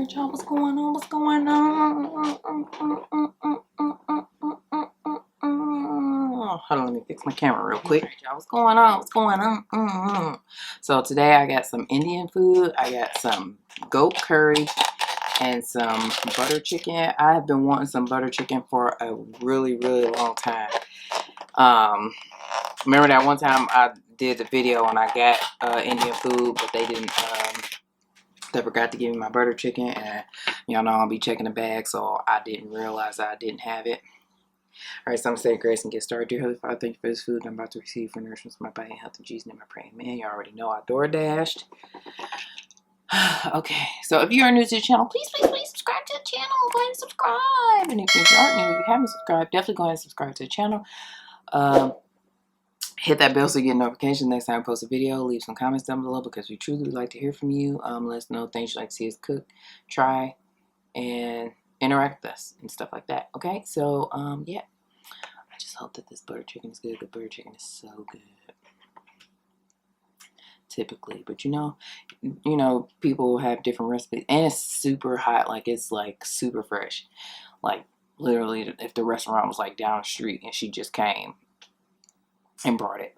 Alright, y'all, what's going on? What's going on? Hold on, let me fix my camera real quick. Alright, y'all, what's going on? What's going on? So today I got some Indian food. I got some goat curry and some butter chicken. I have been wanting some butter chicken for a really, really long time. Remember that one time I did the video and I got Indian food, but they didn't. They forgot to give me my butter chicken, and y'all know I'll be checking the bag, so I didn't realize I didn't have it. Alright, so I'm gonna say grace and get started. Dear Heavenly Father, thank you for this food I'm about to receive for nourishment of my body and health. In Jesus' name I pray, amen. You already know I door dashed. Okay, so if you are new to the channel, please subscribe to the channel. Go ahead and subscribe. And if you aren't new, if you haven't subscribed, definitely go ahead and subscribe to the channel. Hit that bell so you get notifications next time I post a video. Leave some comments down below because we truly would like to hear from you. Let us know things you'd like to see us cook, try, and interact with us and stuff like that. Okay, so yeah, I just hope that this butter chicken is good. The butter chicken is so good, typically, but you know, people have different recipes, and it's super hot. Like, it's like super fresh. Like, literally, if the restaurant was like down the street and she just came and brought it.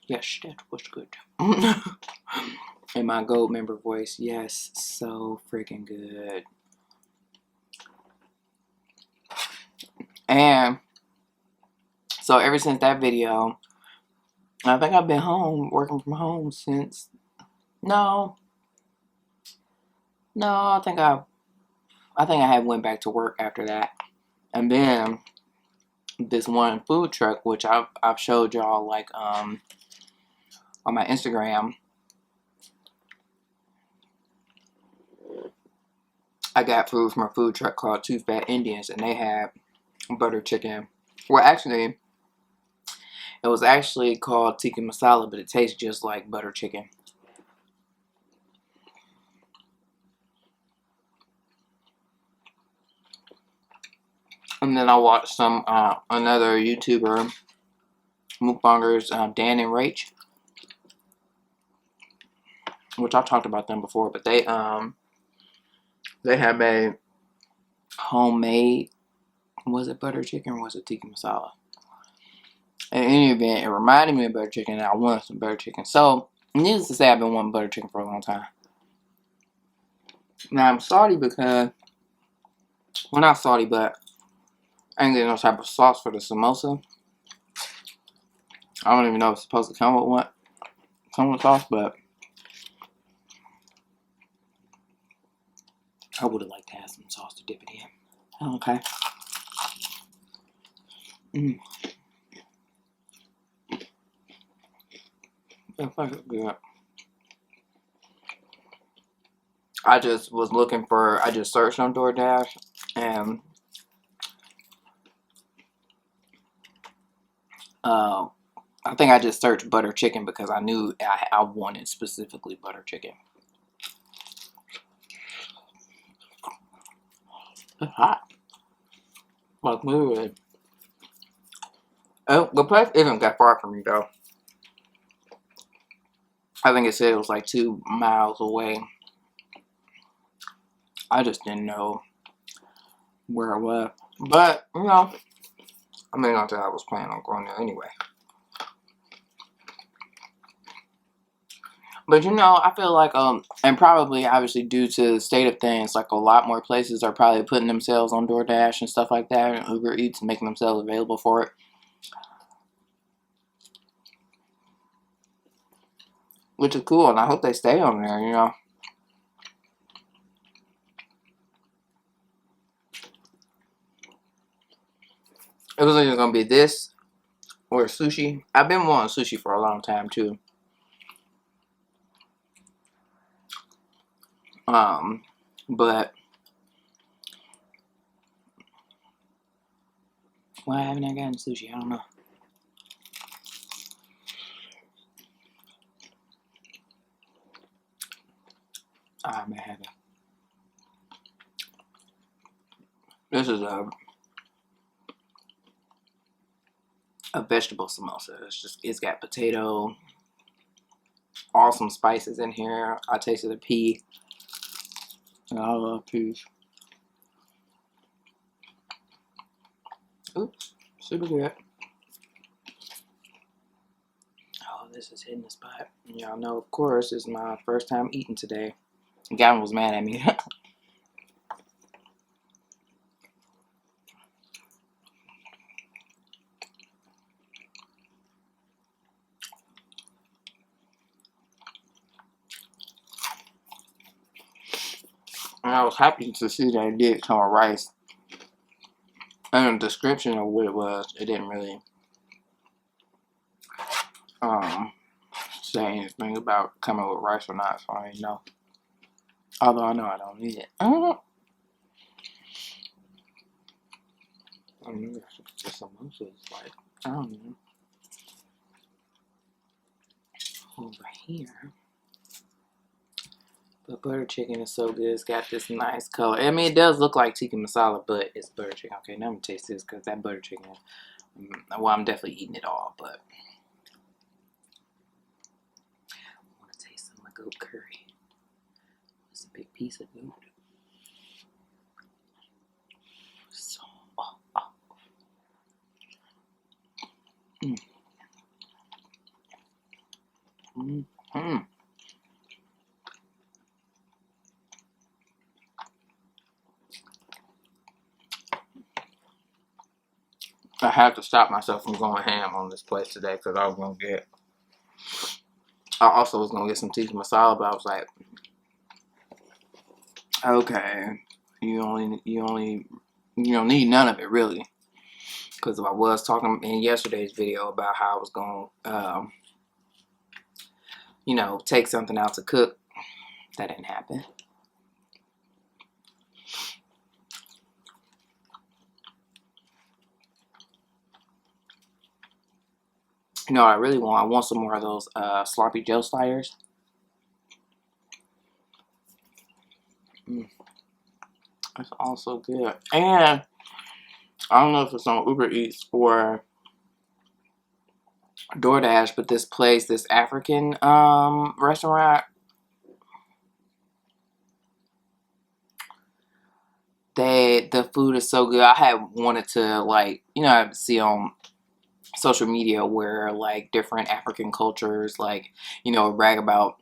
Yes, that was good. In my gold member voice, yes, so freaking good. And so ever since that video, I think I've been home, working from home since, no, I think I had went back to work after that. And then this one food truck, which I've showed y'all, like, on my Instagram, I got food from a food truck called Two Fat Indians, and they had butter chicken. Well, actually, it was actually called tikka masala, but it tastes just like butter chicken. And then I watched some another YouTuber, Mukbangers, Dan and Rach, which I've talked about them before, but they have made homemade, was it butter chicken or was it tikka masala? In any event, it reminded me of butter chicken, and I wanted some butter chicken. So, needless to say, I've been wanting butter chicken for a long time. Now, I'm salty because, well, not salty, but I ain't getting no type of sauce for the samosa. I don't even know if it's supposed to come with what, sauce, but I would have liked to have some sauce to dip it in. Okay. That's good. I just was looking for, I just searched on DoorDash, and I think I just searched butter chicken because I knew I wanted specifically butter chicken. It's hot. Like, literally. Oh, the place isn't that far from me, though. I think it said it was like 2 miles away. I just didn't know where it was. But, you know, I mean, not that I was planning on going there anyway. But, you know, I feel like, and probably, obviously, due to the state of things, like, a lot more places are probably putting themselves on DoorDash and stuff like that, and Uber Eats, and making themselves available for it. Which is cool, and I hope they stay on there, you know. It was either going to be this or sushi. I've been wanting sushi for a long time, too. But why haven't I gotten sushi? I don't know. I may have it. This is a a vegetable samosa. It's got potato, awesome spices in here. I tasted a pea, and I love peas. Oops, super good. Oh, this is hitting the spot. Y'all know, of course, it's my first time eating today. Gavin was mad at me. And I was happy to see that it did come with rice. And the description of what it was, it didn't really say anything about coming with rice or not, so I didn't know. Although I know I don't need it. I don't know. I mean, the samosas, like, I don't know. Over here. But butter chicken is so good. It's got this nice color. I mean, it does look like tikka masala, but it's butter chicken. Okay, now I'm gonna taste this because that butter chicken, well, I'm definitely eating it all, but I want to taste some of my goat curry. It's a big piece of goat. So, I had to stop myself from going ham on this place today because I also was gonna get some tikka masala, but I was like, okay, you don't need none of it really, because I was talking in yesterday's video about how I was gonna take something out to cook. That didn't happen. I really want some more of those sloppy Joe sliders. It's also good. And I don't know if it's on Uber Eats or DoorDash, but this African restaurant, the food is so good. I had wanted to, like, I see on social media where like different African cultures, like, brag about,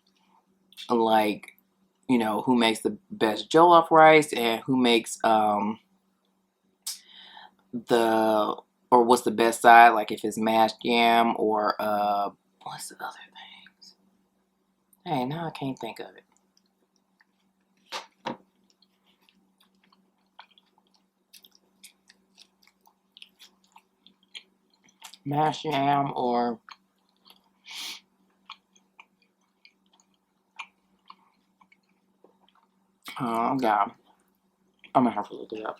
like, who makes the best jollof rice and who makes what's the best side, like if it's mashed yam or what's the other things? Hey, now I can't think of it. Mashed yam or oh god, I'm gonna have to look it up.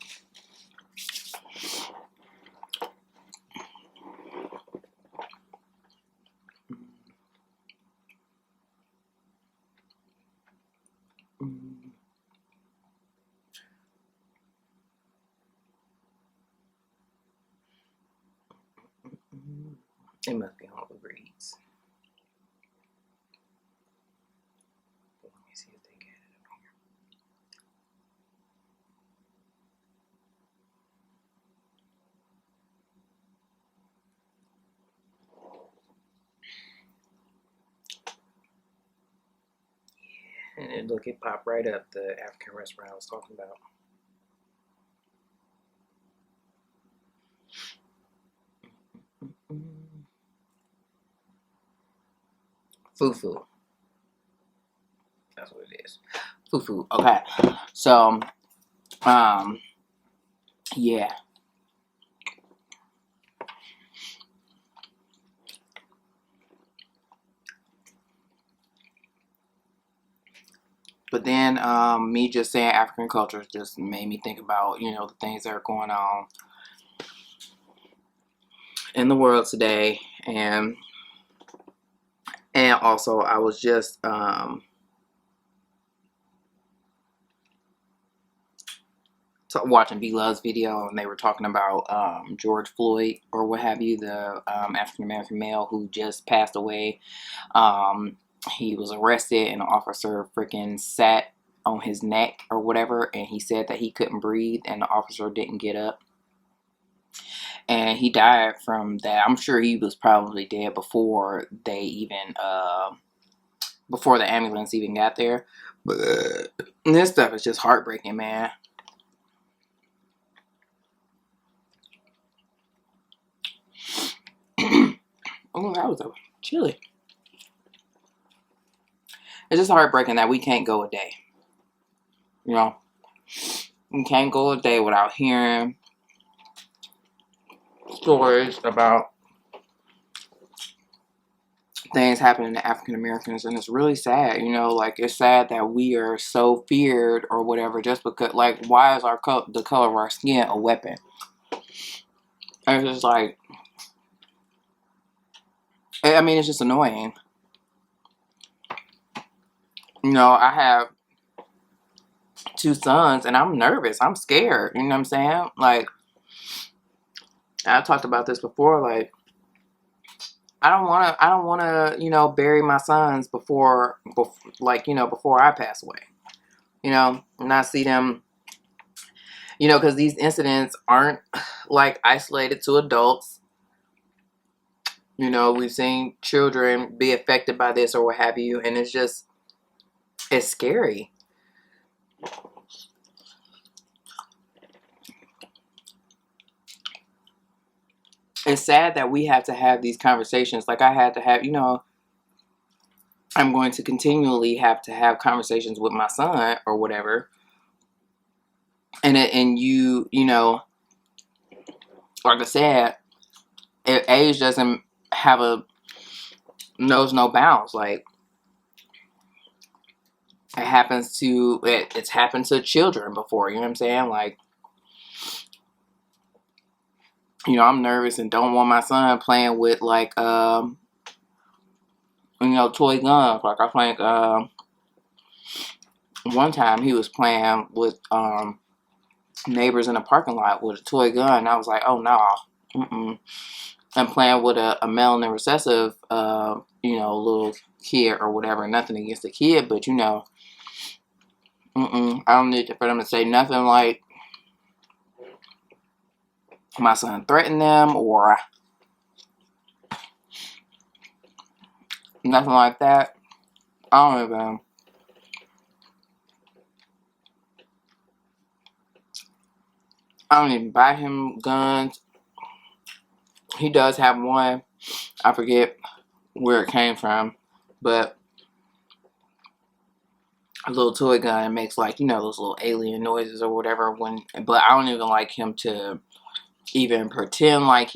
It must be on Uber Eats. Let me see if they get it up here. And look, it popped right up, the African restaurant I was talking about. Fufu. That's what it is. Fufu. Okay. So, yeah. But then, me just saying African culture just made me think about, the things that are going on in the world today. And also I was just, watching B Love's video, and they were talking about George Floyd or what have you, the African American male who just passed away. He was arrested, and an officer freaking sat on his neck or whatever, and he said that he couldn't breathe, and the officer didn't get up, and he died from that. I'm sure he was probably dead before they even before the ambulance even got there. But this stuff is just heartbreaking, man. Oh, that was a chili. It's just heartbreaking that we can't go a day. You know, we can't go a day without hearing stories about things happening to African Americans, and it's really sad. You know, like, it's sad that we are so feared or whatever just because, like, why is the color of our skin a weapon? And it's just like, I mean, it's just annoying. You know, I have 2 sons, and I'm nervous. I'm scared. You know what I'm saying? Like, I talked about this before. Like, I don't want to, you know, bury my sons before I pass away. You know, and I see them, you know, because these incidents aren't, like, isolated to adults. You know, we've seen children be affected by this or what have you, and it's scary. It's sad that we have to have these conversations. Like, I had to have, you know, I'm going to continually have to have conversations with my son or whatever. And you know, like I said, age doesn't knows no bounds. Like, it's happened to children before, you know what I'm saying? Like, you know, I'm nervous and don't want my son playing with, like, you know, toy guns. Like, I think, one time he was playing with, neighbors in a parking lot with a toy gun, and I was like, oh, no. I'm playing with a melanin recessive, you know, little kid or whatever. Nothing against the kid, but, you know, I don't need for them to say nothing like my son threatened them or nothing like that. I don't even buy him guns. He does have one. I forget where it came from, but a little toy gun makes, like, you know, those little alien noises or whatever. But I don't even like him to even pretend like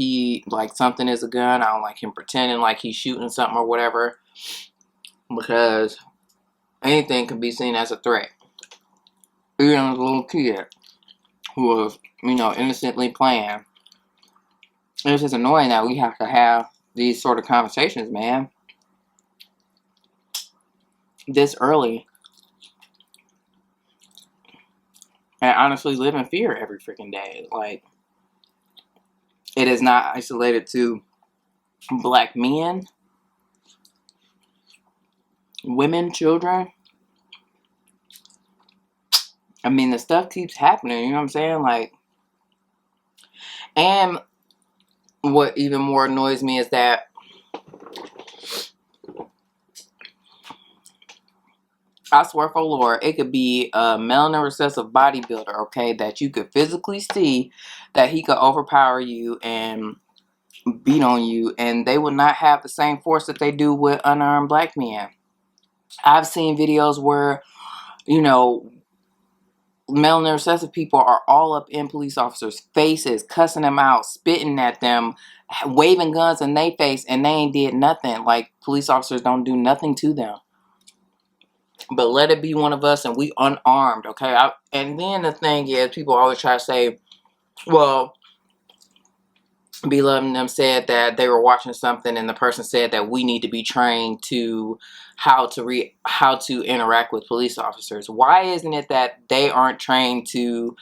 something is a gun. I don't like him pretending like he's shooting something or whatever, because anything can be seen as a threat. Even a little kid who was, you know, innocently playing. It's just annoying that we have to have these sort of conversations, man, this early, and honestly live in fear every freaking day. Like, it is not isolated to black men, women, children. I mean, the stuff keeps happening, you know what I'm saying? Like, and what even more annoys me is that I swear for Lord, it could be a melanin recessive bodybuilder, okay, that you could physically see that he could overpower you and beat on you, and they would not have the same force that they do with unarmed black men. I've seen videos where, you know, melanin recessive people are all up in police officers' faces, cussing them out, spitting at them, waving guns in their face, and they ain't did nothing. Like, police officers don't do nothing to them. But let it be one of us and we unarmed, okay? And then the thing is, people always try to say, well, Beloved and them said that they were watching something, and the person said that we need to be trained to how to interact with police officers. Why isn't it that they aren't trained to,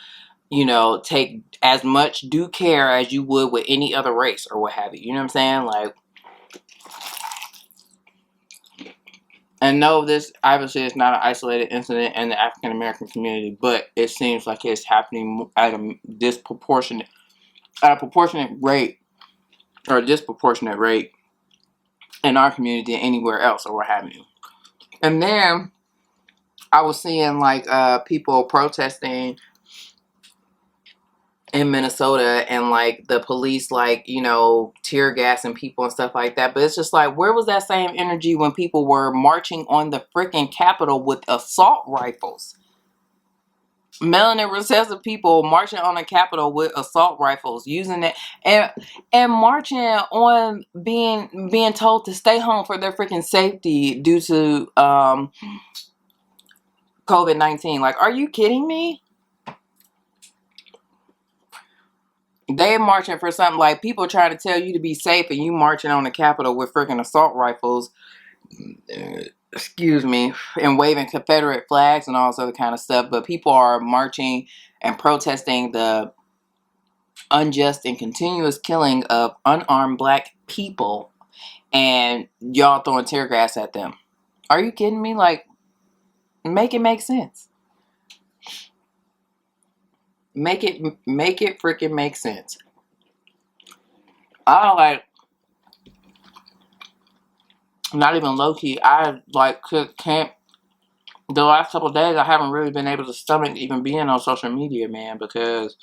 you know, take as much due care as you would with any other race or what have you. You know what I'm saying? Like, and no, this obviously is not an isolated incident in the African American community, but it seems like it's happening at a proportionate rate, or a disproportionate rate in our community than anywhere else or what have you. And then I was seeing like people protesting in Minnesota, and like the police, like, you know, tear gassing people and stuff like that. But it's just like, where was that same energy when people were marching on the freaking Capitol with assault rifles? Melanin recessive people marching on the Capitol with assault rifles, using it, and marching on being told to stay home for their freaking safety due to COVID-19. Like, are you kidding me? They marching for something, like people trying to tell you to be safe, and you marching on the Capitol with freaking assault rifles, excuse me, and waving Confederate flags and all this other kind of stuff. But people are marching and protesting the unjust and continuous killing of unarmed black people, and y'all throwing tear gas at them. Are you kidding me? Like, make it make sense. Make it freaking make sense. I like, not even low key, I like can't, the last couple of days I haven't really been able to stomach even being on social media, man, because,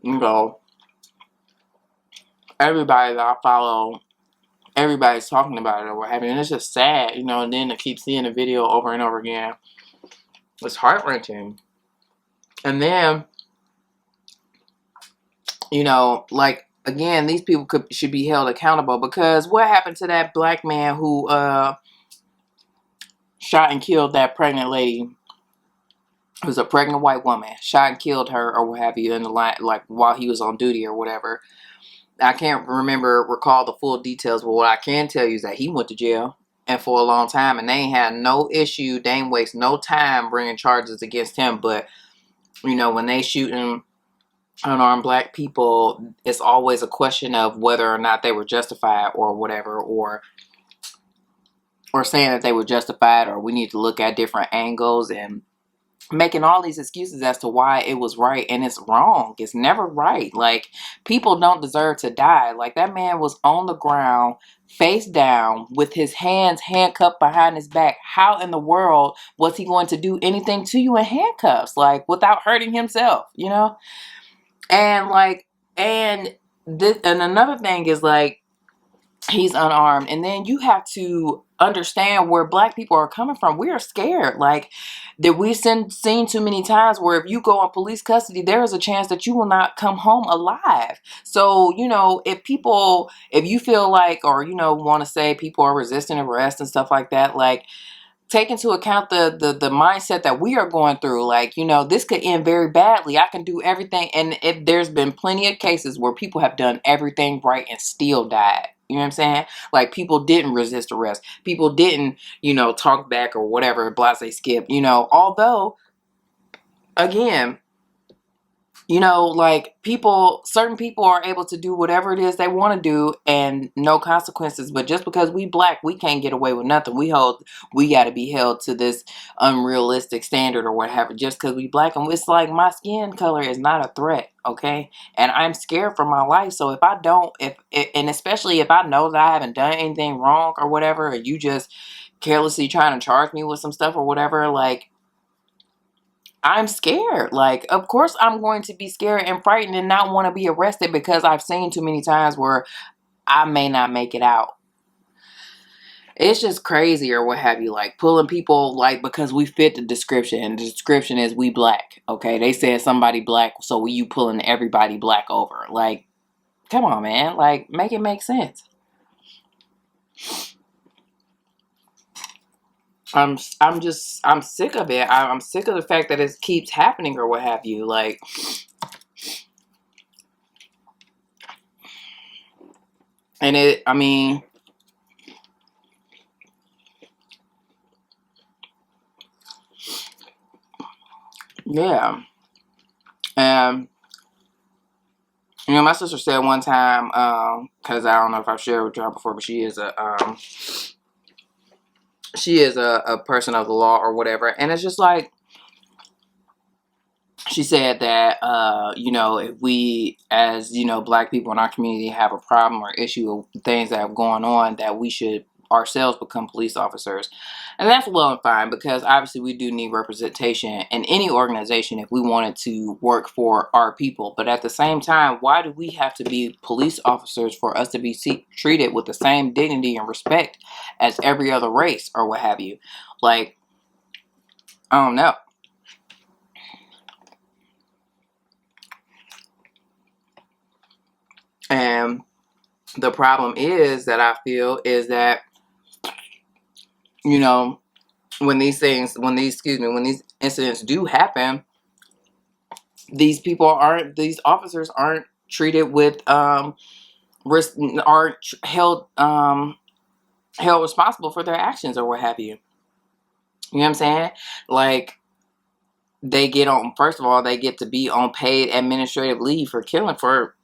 you know, everybody that I follow, everybody's talking about it or what have you, and it's just sad, you know. And then to keep seeing the video over and over again, it's heart-wrenching. And then, you know, like, again, these people should be held accountable, because what happened to that black man who shot and killed that pregnant lady? It was a pregnant white woman, shot and killed her or what have you in the line, like while he was on duty or whatever. I can't recall the full details, but what I can tell you is that he went to jail, and for a long time, and they ain't had no issue, they ain't waste no time bringing charges against him. But, you know, when they shooting unarmed black people, it's always a question of whether or not they were justified or whatever, or saying that they were justified, or we need to look at different angles, and making all these excuses as to why it was right, and it's wrong. It's never right. Like, people don't deserve to die. Like, that man was on the ground, face down, with his hands handcuffed behind his back. How in the world was he going to do anything to you in handcuffs, like, without hurting himself, you know? And like, and another thing is, like, he's unarmed, and then you have to understand where black people are coming from. We are scared, like, that we've seen too many times where if you go in police custody, there is a chance that you will not come home alive. So, you know, if you feel like, or, you know, want to say people are resisting arrest and stuff like that, like, take into account the mindset that we are going through. Like, you know, this could end very badly. I can do everything. And if there's been plenty of cases where people have done everything right and still died. You know what I'm saying? Like, people didn't resist arrest. People didn't, you know, talk back or whatever, blase skip, you know, although, again, you know, like, certain people are able to do whatever it is they want to do and no consequences. But just because we black, we can't get away with nothing. We got to be held to this unrealistic standard or whatever, just because we black. And it's like, my skin color is not a threat, okay? And I'm scared for my life. So if I don't, and especially if I know that I haven't done anything wrong or whatever, and you just carelessly trying to charge me with some stuff or whatever, like, I'm scared. Like, of course I'm going to be scared and frightened and not want to be arrested, because I've seen too many times where I may not make it out. It's just crazy or what have you, like, pulling people, like, because we fit the description, and the description is we black. Okay, they said somebody black, so you pulling everybody black over. Like, come on, man. Like, make it make sense. I'm sick of it. I'm sick of the fact that it keeps happening or what have you. Like, and I mean, yeah. And you know, my sister said one time, because I don't know if I've shared with y'all before, but she is a person of the law or whatever, and it's just like, she said that, you know, if we, as, you know, black people in our community have a problem or issue with things that are going on, that we should ourselves become police officers. And that's well and fine, because obviously we do need representation in any organization if we wanted to work for our people. But at the same time, why do we have to be police officers for us to be treated with the same dignity and respect as every other race or what have you? Like, I don't know. And the problem is that I feel is that, you know, when these incidents do happen, these officers aren't treated with, risk, aren't held responsible for their actions or what have you. You know what I'm saying? Like, they get on, first of all, they get to be on paid administrative leave for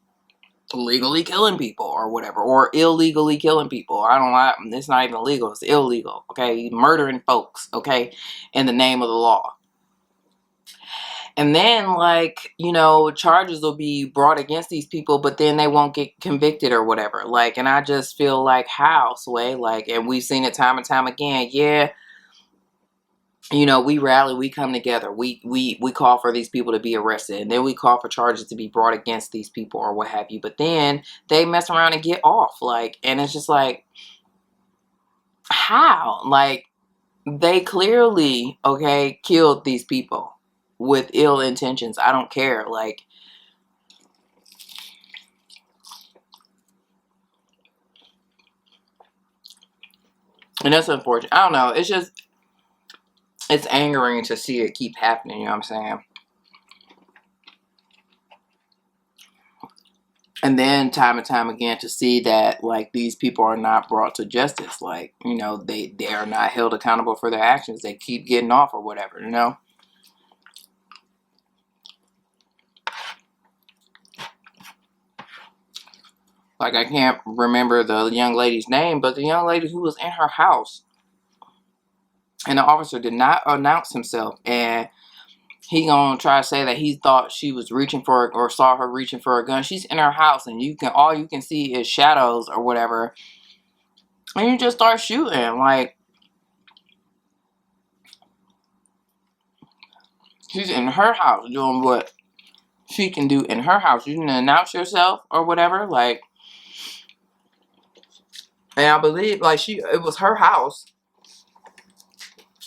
legally killing people or whatever, or illegally killing people. I don't like, it's not even legal, it's illegal, okay? Murdering folks, okay, in the name of the law. And then, like, you know, charges will be brought against these people, but then they won't get convicted or whatever. Like, and I just feel like, how, Sway? Like, and we've seen it time and time again. Yeah, you know, we rally, we come together, we call for these people to be arrested, and then we call for charges to be brought against these people or what have you. But then they mess around and get off. Like, and it's just like, how? Like, they clearly, okay, killed these people with ill intentions. I don't care. Like, and that's unfortunate. I don't know. It's just, it's angering to see it keep happening. You know what I'm saying? And then time and time again to see that, like, these people are not brought to justice. Like, you know, they are not held accountable for their actions. They keep getting off or whatever, you know? Like, I can't remember the young lady's name, but the young lady who was in her house, and the officer did not announce himself, and he gonna try to say that he thought she was reaching for, or saw her reaching for a gun. She's in her house, and all you can see is shadows or whatever, and you just start shooting. Like, she's in her house doing what she can do in her house. You didn't announce yourself or whatever. Like, and I believe, like, it was her house,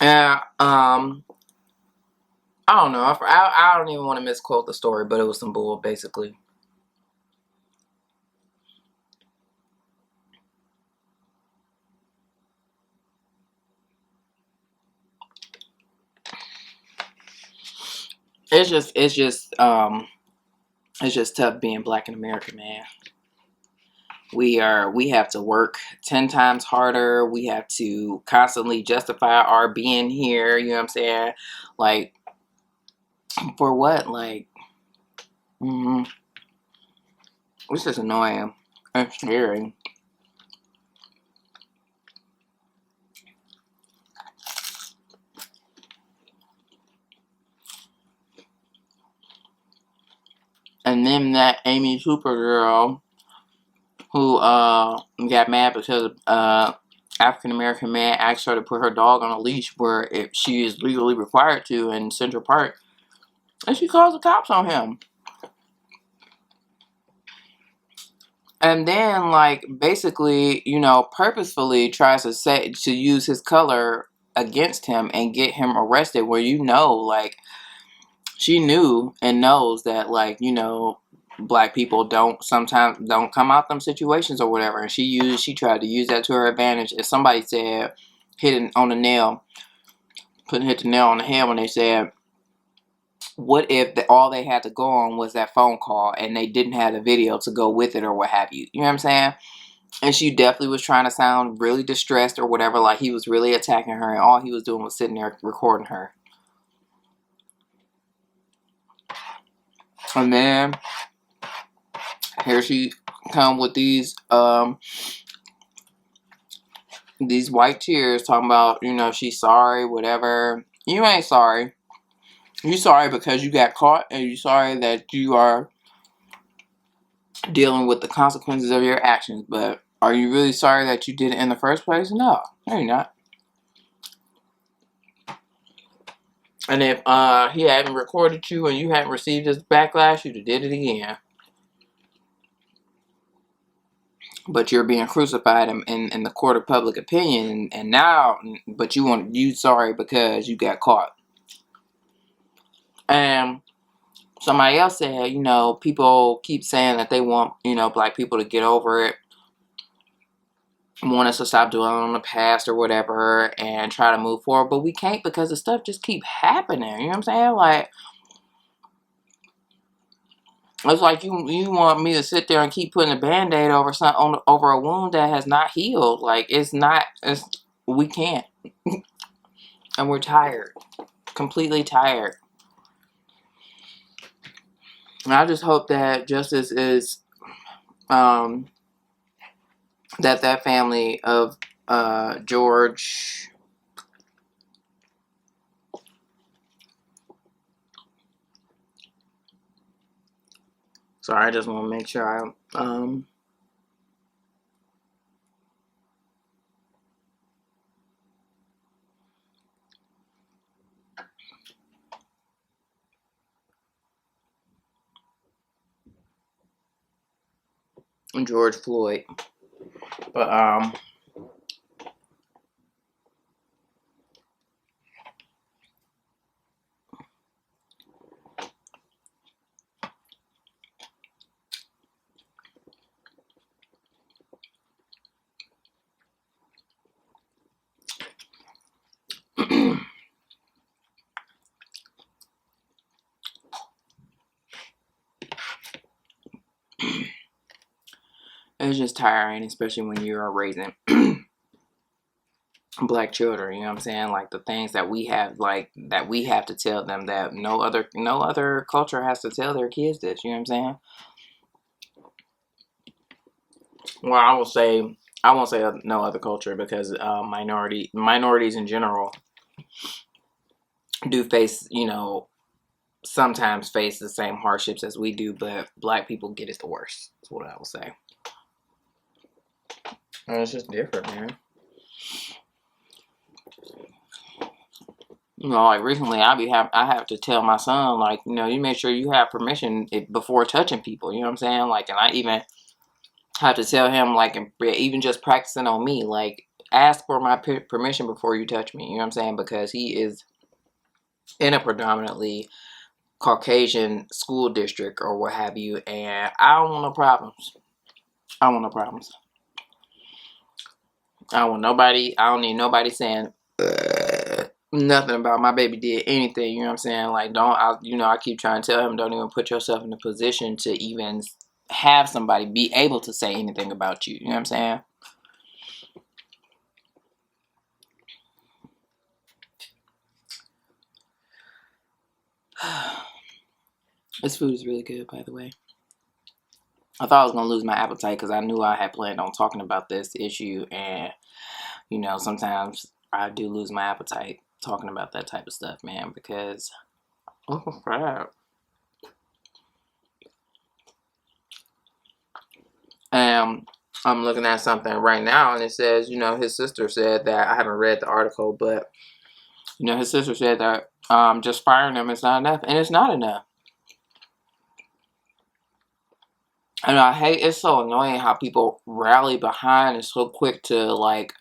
and I don't know. I don't even want to misquote the story, but it was some bull, basically. It's just tough being black in America, man. We have to work 10 times harder. We have to constantly justify our being here. You know what I'm saying? Like, for what? Like, it's just annoying and scary. And then that Amy Cooper girl who got mad because African American man asked her to put her dog on a leash where she is legally required to in Central Park, and she calls the cops on him. And then, like, basically, you know, purposefully tries to use his color against him and get him arrested, where, you know, like, she knew and knows that, like, you know, black people sometimes don't come out them situations or whatever, and she tried to use that to her advantage. As somebody said, hit the nail on the head when they said, what if all they had to go on was that phone call and they didn't have the video to go with it or what have you? You know what I'm saying? And she definitely was trying to sound really distressed or whatever, like he was really attacking her, and all he was doing was sitting there recording her. And then here she come with these white tears talking about, you know, she's sorry, whatever. You ain't sorry. You sorry because you got caught, and you sorry that you are dealing with the consequences of your actions. But are you really sorry that you did it in the first place? No, you're not. And if he hadn't recorded you and you hadn't received his backlash, you'd have did it again. But you're being crucified in the court of public opinion, and now, but you sorry because you got caught. And somebody else said, you know, people keep saying that they want, you know, black people to get over it, want us to stop dwelling on the past or whatever, and try to move forward. But we can't, because the stuff just keep happening. You know what I'm saying? Like, it's like you want me to sit there and keep putting a Band-Aid over over a wound that has not healed. Like, we can't. And we're tired. Completely tired. And I just hope that justice is, that family of George. Sorry, I just want to make sure George Floyd. But it's just tiring, especially when you're raising black children. You know what I'm saying? Like, the things that we have, to tell them, that no other culture has to tell their kids this. You know what I'm saying? Well, I won't say no other culture, because minorities in general do face, you know, sometimes face the same hardships as we do, but black people get it the worst. That's what I will say. And it's just different, man. You know, like, recently I have to tell my son, like, you know, you make sure you have permission before touching people. You know what I'm saying? Like, and I even have to tell him, like, even just practicing on me, like, ask for my permission before you touch me. You know what I'm saying? Because he is in a predominantly Caucasian school district or what have you, and I don't want no problems. I don't want no problems. I don't need nobody saying nothing about my baby did anything. You know what I'm saying? Like, I keep trying to tell him, don't even put yourself in a position to even have somebody be able to say anything about you. You know what I'm saying? This food is really good, by the way. I thought I was going to lose my appetite because I knew I had planned on talking about this issue. And, you know, sometimes I do lose my appetite talking about that type of stuff, man, because, oh, crap. And I'm looking at something right now, and it says, you know, his sister said that, I haven't read the article, but, you know, his sister said that just firing him is not enough, and it's not enough. And it's so annoying how people rally behind and so quick to, like,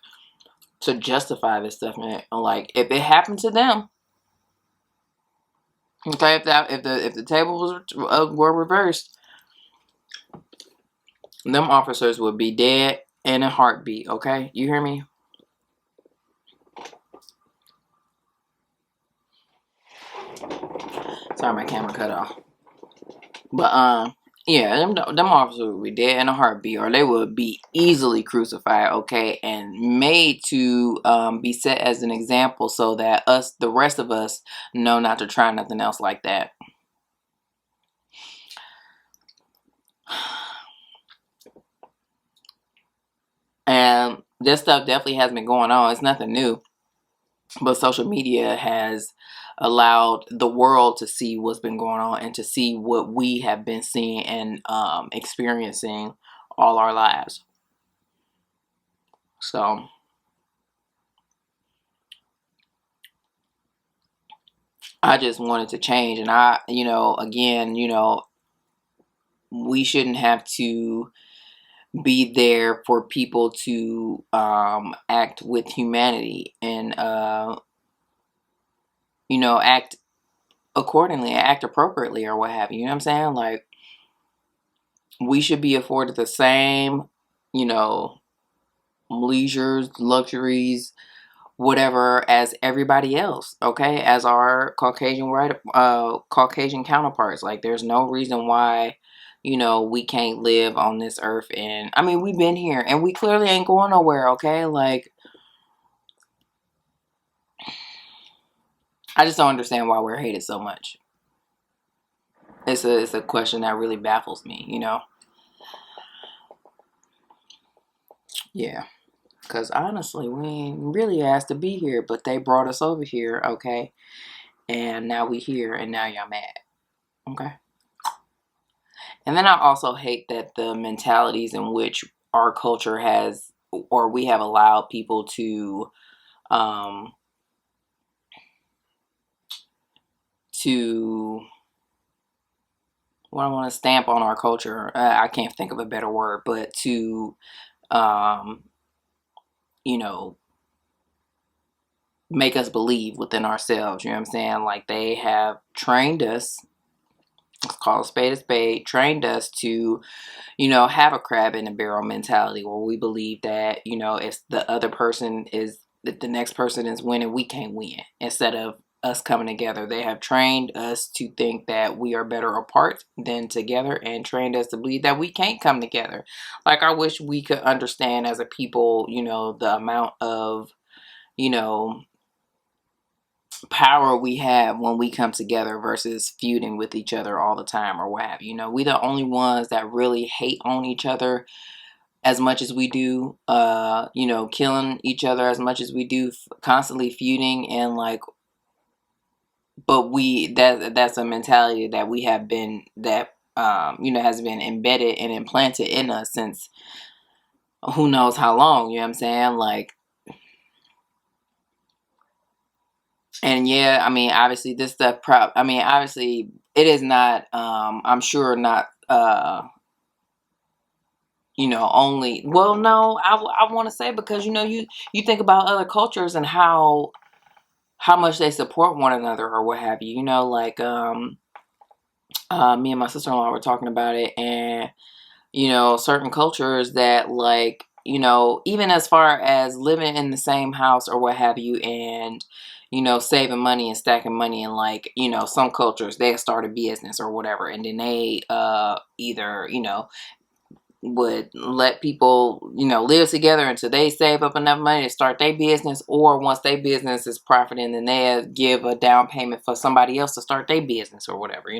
to justify this stuff, man. Like, if it happened to them, okay, if the tables were reversed, them officers would be dead in a heartbeat. Okay, you hear me? Sorry, my camera cut off. But yeah, them officers would be dead in a heartbeat, or they would be easily crucified, okay, and made to be set as an example, so that the rest of us, know not to try nothing else like that. this stuff definitely has been going on. It's nothing new, but social media has allowed the world to see what's been going on and to see what we have been seeing and experiencing all our lives. So I just wanted to change, and again, we shouldn't have to be there for people to act with humanity and act accordingly, act appropriately, or what have you. You know what I'm saying? Like, we should be afforded the same, you know, leisures, luxuries, whatever, as everybody else, okay? As our Caucasian counterparts. Like, there's no reason why, we can't live on this earth. And I mean, we've been here and we clearly ain't going nowhere, okay? Like, I just don't understand why we're hated so much. It's a question that really baffles me, Yeah. Because honestly, we ain't really asked to be here, but they brought us over here, okay? And now we here, and now y'all mad, okay? And then I also hate that the mentalities in which our culture has, or we have allowed people um, to, what I want to stamp on our culture, I can't think of a better word, but to, um, you know, make us believe within ourselves, you know what I'm saying? Like, they have trained us, let's call a spade, trained us to, have a crab in a barrel mentality where we believe that, if the next person is winning, we can't win. Instead of us coming together, they have trained us to think that we are better apart than together, and trained us to believe that we can't come together. Like, I wish we could understand as a people, the amount of, you know, power we have when we come together versus feuding with each other all the time or what have you. We the only ones that really hate on each other as much as we do, killing each other as much as we do, constantly feuding, and like, but that's a mentality that we have been, that has been embedded and implanted in us since who knows how long, you know what I'm saying? Like, and yeah, I mean, obviously this stuff, obviously it is not, I'm sure not, only, well, no, I want to say, because, you think about other cultures and how much they support one another or what have you, like, me and my sister-in-law were talking about it, and, certain cultures that, like, even as far as living in the same house or what have you, and, saving money and stacking money, and like, some cultures, they start a business or whatever, and then they either, would let people, live together until they save up enough money to start their business, or once their business is profiting, then they give a down payment for somebody else to start their business or whatever,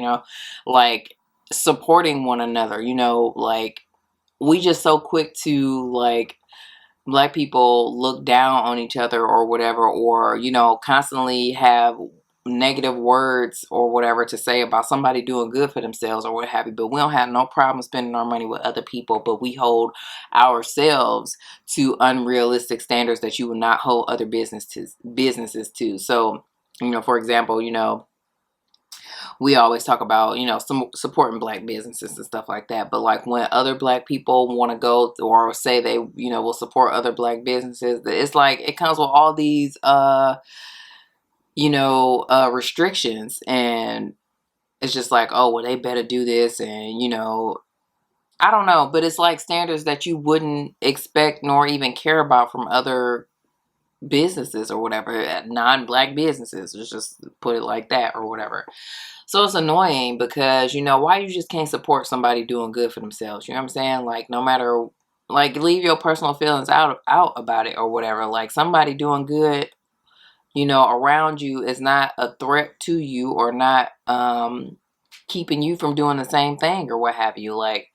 like, supporting one another, like, we just so quick to, like, black people look down on each other or whatever, or, constantly have negative words or whatever to say about somebody doing good for themselves or what have you. But we don't have no problem spending our money with other people, but we hold ourselves to unrealistic standards that you would not hold other businesses to. So, for example, we always talk about, some supporting black businesses and stuff like that. But like, when other black people want to go or say they, will support other black businesses, it's like, it comes with all these, restrictions, and it's just like, oh, well, they better do this. And, I don't know, but it's like standards that you wouldn't expect nor even care about from other businesses or whatever, non-black businesses, let's just put it like that or whatever. So it's annoying because, why you just can't support somebody doing good for themselves? You know what I'm saying? Like, no matter, like, leave your personal feelings out about it or whatever. Like, somebody doing good, around you is not a threat to you, or not keeping you from doing the same thing or what have you. Like,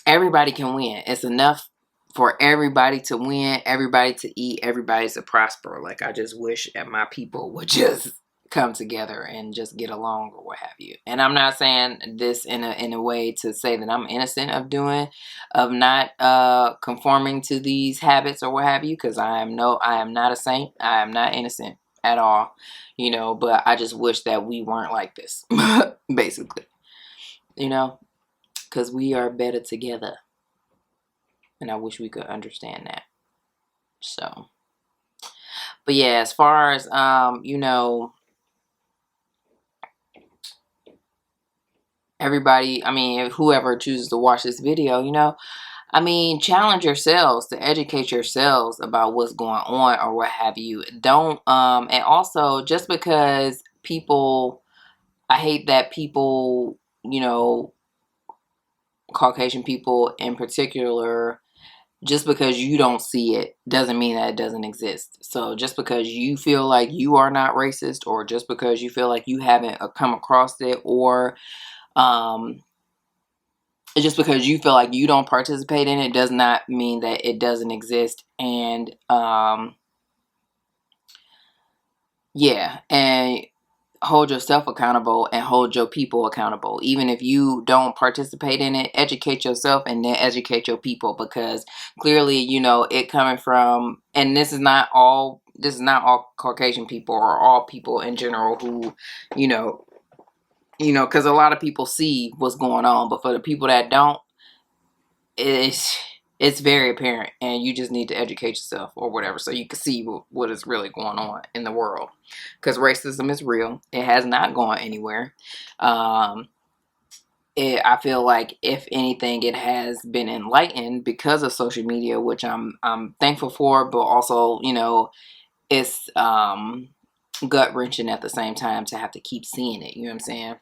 everybody can win. It's enough for everybody to win, everybody to eat, everybody to prosper. Like, I just wish that my people would just come together and just get along or what have you. And I'm not saying this in a way to say that I'm innocent of not conforming to these habits or what have you, because I am not a saint. I am not innocent at all, you know, but I just wish that we weren't like this, basically, you know, because we are better together. And I wish we could understand that. So, but yeah, as far as, you know, everybody, I mean, whoever chooses to watch this video, you know, I mean, challenge yourselves to educate yourselves about what's going on or what have you. Don't, and also just because people, I hate that people, you know, Caucasian people in particular, just because you don't see it doesn't mean that it doesn't exist. So just because you feel like you are not racist, or just because you feel like you haven't come across it, or just because you feel like you don't participate in it, does not mean that it doesn't exist. And yeah, and hold yourself accountable and hold your people accountable. Even if you don't participate in it, educate yourself and then educate your people, because clearly, you know, it coming from, and this is not all Caucasian people or all people in general who, you know, because a lot of people see what's going on, but for the people that don't, it's very apparent, and you just need to educate yourself or whatever so you can see what is really going on in the world, because racism is real. It has not gone anywhere. I feel like, if anything, it has been enlightened because of social media, which I'm thankful for, but also, you know, it's gut wrenching at the same time to have to keep seeing it. You know what I'm saying?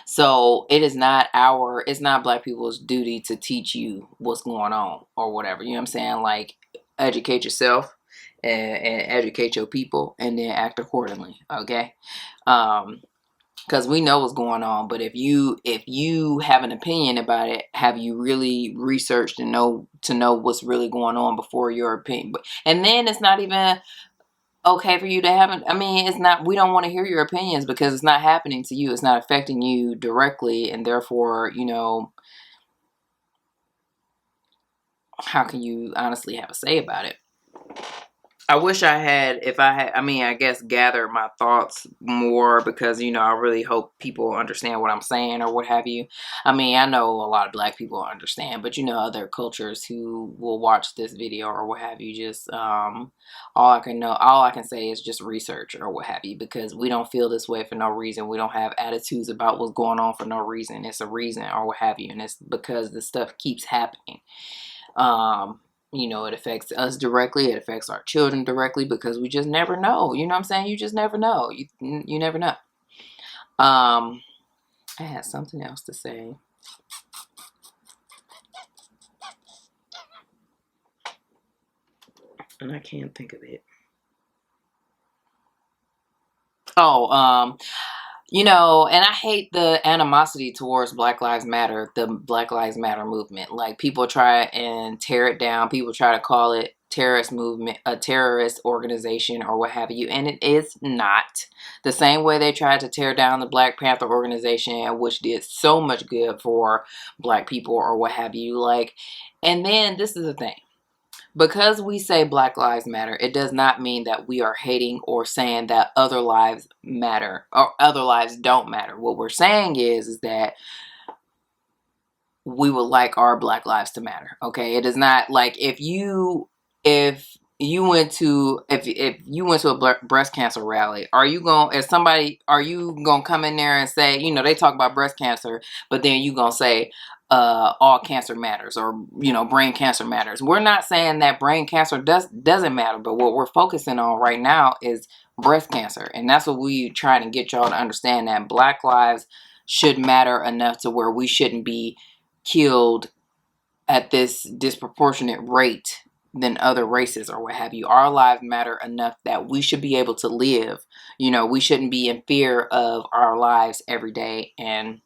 So it's not Black people's duty to teach you what's going on or whatever. You know what I'm saying? Like, educate yourself and educate your people, and then act accordingly. Okay. Because we know what's going on, but if you have an opinion about it, have you really researched and know what's really going on before your opinion? And then it's not even okay for you to have it. I mean, it's not, we don't want to hear your opinions because it's not happening to you. It's not affecting you directly. And therefore, you know, how can you honestly have a say about it? I wish I had, I mean, I guess gather my thoughts more, because, you know, I really hope people understand what I'm saying or what have you. I mean, I know a lot of Black people understand, but, you know, other cultures who will watch this video or what have you, just, all I can say is just research or what have you, because we don't feel this way for no reason. We don't have attitudes about what's going on for no reason. It's a reason or what have you. And it's because this stuff keeps happening. You know, it affects us directly. It affects our children directly, because we just never know. You know what I'm saying? You just never know. You never know. I had something else to say. And I can't think of it. Oh, you know, and I hate the animosity towards Black Lives Matter, the Black Lives Matter movement. Like, people try and tear it down. People try to call it terrorist movement, a terrorist organization or what have you. And it is not. The same way they tried to tear down the Black Panther organization, which did so much good for Black people or what have you. Like, and then this is the thing. Because we say Black Lives Matter, it does not mean that we are hating or saying that other lives matter or other lives don't matter. What we're saying is that we would like our Black lives to matter. Okay, it is not like if you went to a breast cancer rally, are you gonna come in there and say, you know, they talk about breast cancer, but then you gonna say all cancer matters, or, you know, brain cancer matters? We're not saying that brain cancer doesn't matter, but what we're focusing on right now is breast cancer, and that's what we trying to get y'all to understand, that Black lives should matter enough to where we shouldn't be killed at this disproportionate rate than other races or what have you. Our lives matter enough that we should be able to live. You know, we shouldn't be in fear of our lives every day. And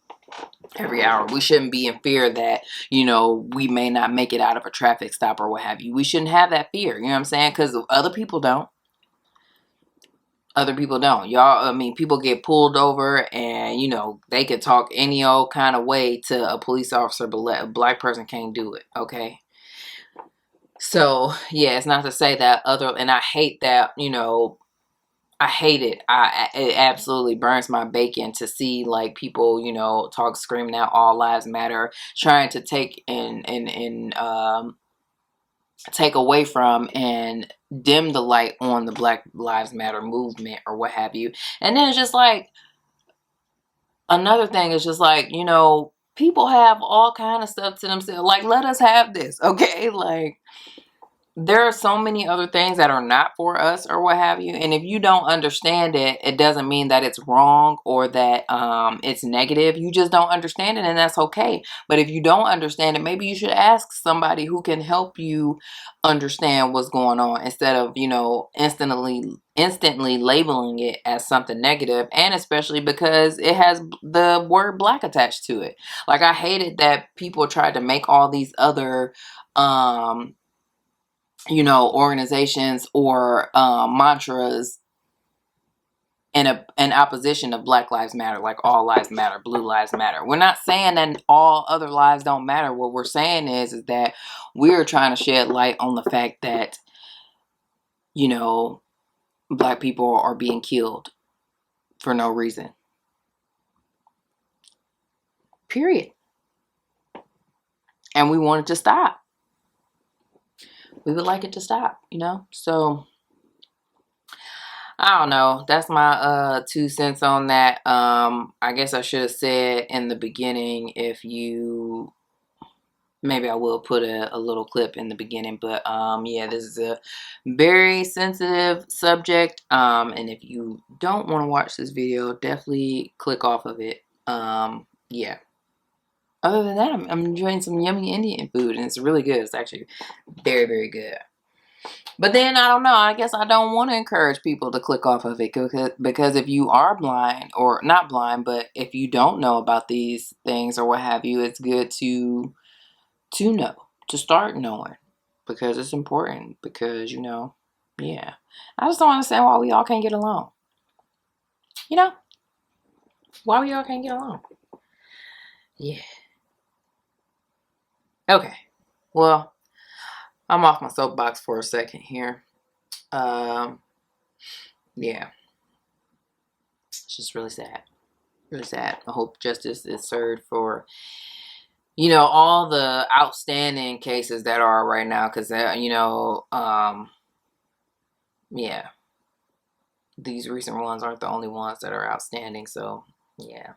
every hour. We shouldn't be in fear that, you know, we may not make it out of a traffic stop or what have you. We shouldn't have that fear, you know what I'm saying? Because other people don't. Other people don't. Y'all, I mean, people get pulled over and, you know, they could talk any old kind of way to a police officer, but a black person can't do it, okay? So, yeah, it's not to say that and I hate that, you know, I hate it. It absolutely burns my bacon to see like people, you know, screaming out all lives matter, trying to take take away from and dim the light on the Black Lives Matter movement or what have you. And then it's just like, another thing is just like, you know, people have all kind of stuff to themselves. Like, let us have this, okay? Like, there are so many other things that are not for us or what have you. And if you don't understand it, it doesn't mean that it's wrong or that it's negative. You just don't understand it, and that's okay. But if you don't understand it, maybe you should ask somebody who can help you understand what's going on instead of, you know, instantly labeling it as something negative, and especially because it has the word black attached to it. Like, I hated that people tried to make all these other you know, organizations or mantras in opposition of Black Lives Matter, like all lives matter, blue lives matter. We're not saying that all other lives don't matter. What we're saying is that we're trying to shed light on the fact that, you know, black people are being killed for no reason. Period. And we want it to stop. We would like it to stop, you know? So I don't know. That's my 2 cents on that. I guess I should have said in the beginning, if you, maybe I will put a little clip in the beginning, but yeah, this is a very sensitive subject. And if you don't want to watch this video, definitely click off of it. Yeah. Other than that, I'm enjoying some yummy Indian food, and it's really good. It's actually very, very good. But then, I don't know, I guess I don't want to encourage people to click off of it, because if you are blind, or not blind, but if you don't know about these things or what have you, it's good to know, to start knowing, because it's important, because, you know, yeah. I just don't understand why we all can't get along. You know? Why we all can't get along. Yeah. Okay. Well, I'm off my soapbox for a second here. Yeah. It's just really sad. Really sad. I hope justice is served for, you know, all the outstanding cases that are right now, because, you know, yeah, these recent ones aren't the only ones that are outstanding. So, yeah.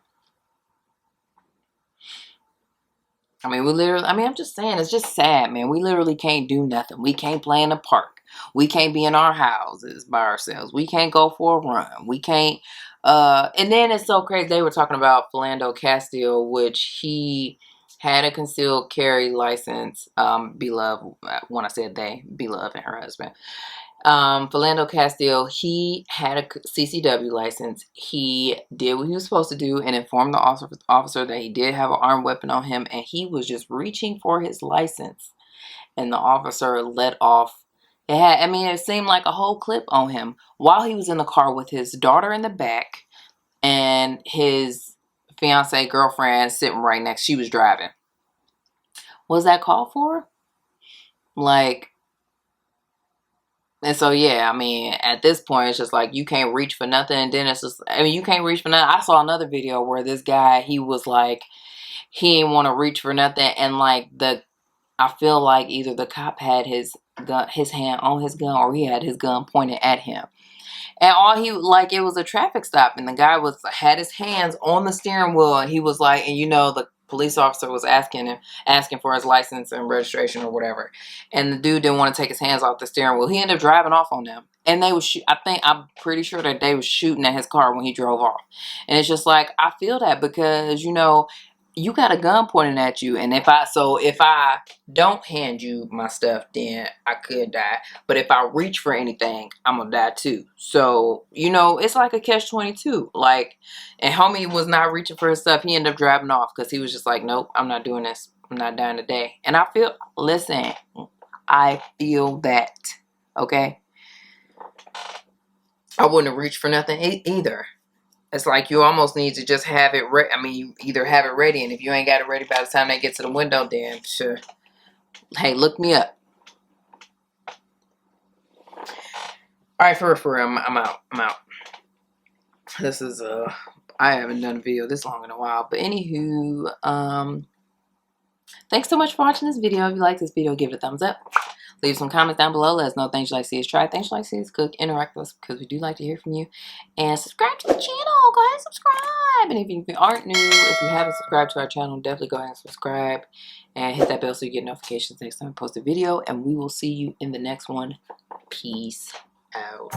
I mean, I'm just saying, it's just sad, man. We literally can't do nothing. We can't play in the park. We can't be in our houses by ourselves. We can't go for a run. We can't, and then it's so crazy. They were talking about Philando Castile, which he had a concealed carry license. Beloved, when I said they, Beloved and her husband. Philando Castile, he had a CCW license. He did what he was supposed to do and informed the officer that he did have an armed weapon on him, and he was just reaching for his license, and the officer let off. It seemed like a whole clip on him while he was in the car with his daughter in the back and his fiance girlfriend sitting right next. She was driving. Was that called for? Like, and so, yeah, I mean, at this point, it's just like, you can't reach for nothing. And then it's just, I mean, you can't reach for nothing. I saw another video where this guy, he was like, he didn't want to reach for nothing. And like, I feel like either the cop had his hand on his gun, or he had his gun pointed at him. And it was a traffic stop, and the guy had his hands on the steering wheel, and he was like, and you know, the police officer was asking for his license and registration or whatever. And the dude didn't want to take his hands off the steering wheel. He ended up driving off on them. And I'm pretty sure that they was shooting at his car when he drove off. And it's just like, I feel that, because, you know, you got a gun pointing at you, and if I don't hand you my stuff, then I could die. But if I reach for anything, I'm gonna die too. So, you know, it's like a catch-22. Like, and homie was not reaching for his stuff. He ended up driving off because he was just like, nope, I'm not doing this. I'm not dying today. And I feel, listen, I feel that, okay? I wouldn't have reached for nothing either. It's like you almost need to just have it ready. I mean, you either have it ready, and if you ain't got it ready by the time they get to the window, then sure. Hey, look me up. All right, for real, I'm out. This is I haven't done a video this long in a while, but anywho, thanks so much for watching this video. If you like this video, give it a thumbs up. Leave some comments down below. Let us know things you'd like to see us try, things you'd like to see us cook, interact with us because we do like to hear from you. And subscribe to the channel. Go ahead and subscribe. And if you aren't new, if you haven't subscribed to our channel, definitely go ahead and subscribe. And hit that bell so you get notifications next time I post a video. And we will see you in the next one. Peace out.